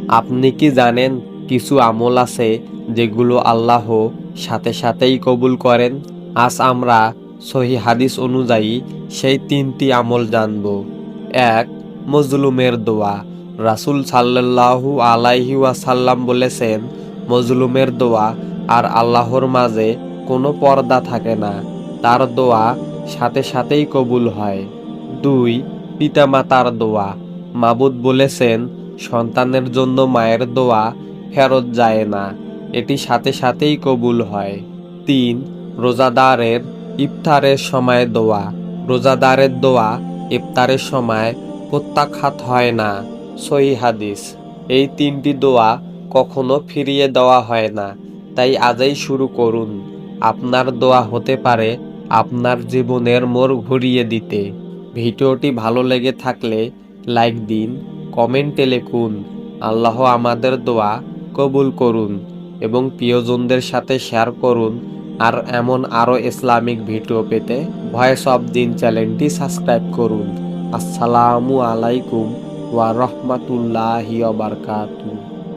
আপনি কি জানেন কিছু আমল আছে যেগুলো আল্লাহ সাথে সাথেই কবুল করেন? আজ আমরা সহিহ হাদিস অনুযায়ী সেই 3টি আমল জানব। 1. মজলুমের দোয়া। রাসূল সাল্লাল্লাহু আলাইহি ওয়াসাল্লাম বলেছেন, মজলুমের দোয়া আর আল্লাহর মাঝে কোনো পর্দা থাকে না, তার দোয়া সাথে সাথেই কবুল হয়। 2. পিতামাতার দোয়া। মাবুদ বলেছেন, সন্তানের জন্য মায়ের দোয়া ফেরত যায় না, এটি সাথে সাথেই কবুল হয়। 3. রোজাদারের ইফতারের সময় দোয়া। রোজাদারের দোয়া ইফতারের সময় প্রত্যাখ্যাত হয় না, সহিহ হাদিস। এই 3টি দোয়া কখনো ফিরিয়ে দেওয়া হয় না, তাই আজই শুরু করুন। আপনার দোয়া হতে পারে আপনার জীবনের মোড় ঘুরিয়ে দিতে। ভিডিওটি ভালো লেগে থাকলে লাইক দিন, কমেন্টে লিখুন আল্লাহ আমাদের দোয়া কবুল করুন এবং প্রিয়জনদের সাথে শেয়ার করুন। আর এমন আরও ইসলামিক ভিডিও পেতে ভয়েস অফ দিন চ্যানেলটি সাবস্ক্রাইব করুন। আসসালামু আলাইকুম ওয়া রাহমাতুল্লাহি ওয়া বারাকাতুহু।